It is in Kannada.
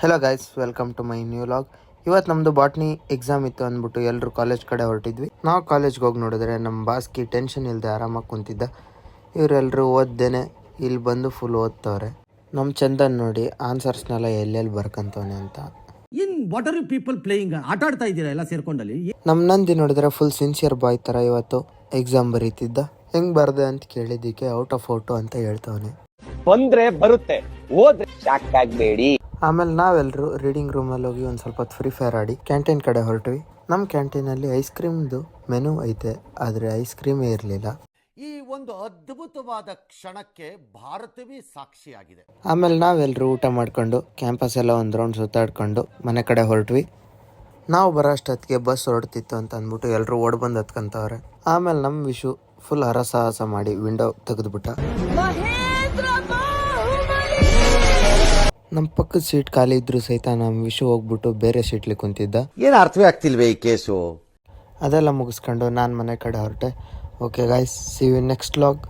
Hello guys, welcome to my new vlog. ಇವತ್ತು ನಮ್ಮದು ಬಾಟ್ನಿ ಎಕ್ಸಾಮ್ ಇತ್ತು ಅಂದ್ಬಿಟ್ಟು ಎಲ್ಲರೂ ಕಾಲೇಜ್ ಕಡೆ ಹೊರಟಿದ್ವಿ. ನಾವು ಕಾಲೇಜ್ಗೆ ಹೋಗಿ ನೋಡಿದ್ರೆ ನಮ್ಮ ಬಾಸ್ಕಿ ಟೆನ್ಷನ್ ಇಲ್ಲದೆ ಆರಾಮಾಗಿ ಕುಂತಿದ್ದ. ಇವರೆಲ್ಲರೂ ಓದ್ದೇನೆ ಇಲ್ಲಿ ಬಂದು ಫುಲ್ ಓದ್ತವ್ರೆ. ನಮ್ಮ ಚಂದನ್ ನೋಡಿ ಆನ್ಸರ್ಸ್ನೆಲ್ಲ ಎಲ್ಲೆಲ್ಲಿ ಬರ್ಕಂತವನೆ ಅಂತ. What are you people playing ಆಟ ಆಡ್ತಾ ಇದ್ದೀರಾ ಎಲ್ಲ ಸೇರ್ಕೊಂಡಲ್ಲಿ. ನಮ್ಮ ನಂದಿ ನೋಡಿದ್ರೆ ಫುಲ್ ಸಿನ್ಸಿಯರ್ ಬಾಯ್ ಥರ ಇವತ್ತು ಎಕ್ಸಾಮ್ ಬರೀತಿದ್ದ. ಹೆಂಗೆ ಬರ್ದೆ ಅಂತ ಕೇಳಿದ್ದಕ್ಕೆ ಔಟ್ ಆಫ್ ಔಟು ಅಂತ ಹೇಳ್ತವನೆ. ಬಂದ್ರೆ ಬರುತ್ತೆ, ಹೋದ್ರೆ ಶಾಕ್ ಆಗ್ಬೇಡಿ. ಆಮೇಲೆ ನಾವೆಲ್ಲರೂ ರೀಡಿಂಗ್ ರೂಮಲ್ಲಿ ಹೋಗಿ ಒಂದು ಸ್ವಲ್ಪ ಹೊತ್ತು ಫ್ರೀ ಫೈರ್ ಆಡಿ ಕ್ಯಾಂಟೀನ್ ಕಡೆ ಹೊರಟ್ವಿ. ನಮ್ಮ ಕ್ಯಾಂಟೀನಲ್ಲಿ ಐಸ್ ಕ್ರೀಮ್ದು ಮೆನು ಐತೆ, ಆದರೆ ಐಸ್ ಕ್ರೀಮೇ ಇರಲಿಲ್ಲ. ಈ ಒಂದು ಅದ್ಭುತವಾದ ಕ್ಷಣಕ್ಕೆ ಭಾರತವೇ ಸಾಕ್ಷಿಯಾಗಿದೆ. ಆಮೇಲೆ ನಾವೆಲ್ಲರೂ ಊಟ ಮಾಡ್ಕೊಂಡು ಕ್ಯಾಂಪಸ್ ಎಲ್ಲ ಒಂದು ರೌಂಡ್ ಸುತ್ತಾಡ್ಕೊಂಡು ಮನೆ ಕಡೆ ಹೊರಟ್ವಿ. ನಾವು ಬರೋ ಅಷ್ಟೊತ್ತಿಗೆ ಬಸ್ ಹೊರಡ್ತಿತ್ತು ಅಂತ ಅಂದ್ಬಿಟ್ಟು ಎಲ್ಲರೂ ಓಡ್ ಬಂದು ಹತ್ಕೊಂತವ್ರೆ. ಆಮೇಲೆ ನಮ್ಮ ವಿಷು ಫುಲ್ ಹರಸಾಹಸ ಮಾಡಿ ವಿಂಡೋ ತೆಗೆದ್ಬಿಟ್ಟ. ನಮ್ಮ ಪಕ್ಕದ ಸೀಟ್ ಖಾಲಿ ಇದ್ರು ಸಹಿತ ನಮ್ಮ ವಿಷು ಹೋಗ್ಬಿಟ್ಟು ಬೇರೆ ಸೀಟ್ಲಿ ಕುಂತಿದ್ದ. ಏನು ಅರ್ಥವೇ ಆಗ್ತಿಲ್ವೇ ಈ ಕೇಸು. ಅದೆಲ್ಲ ಮುಗಿಸ್ಕೊಂಡು ನಾನು ಮನೆ ಕಡೆ ಹೊರಟೆ. Okay guys, see you next vlog.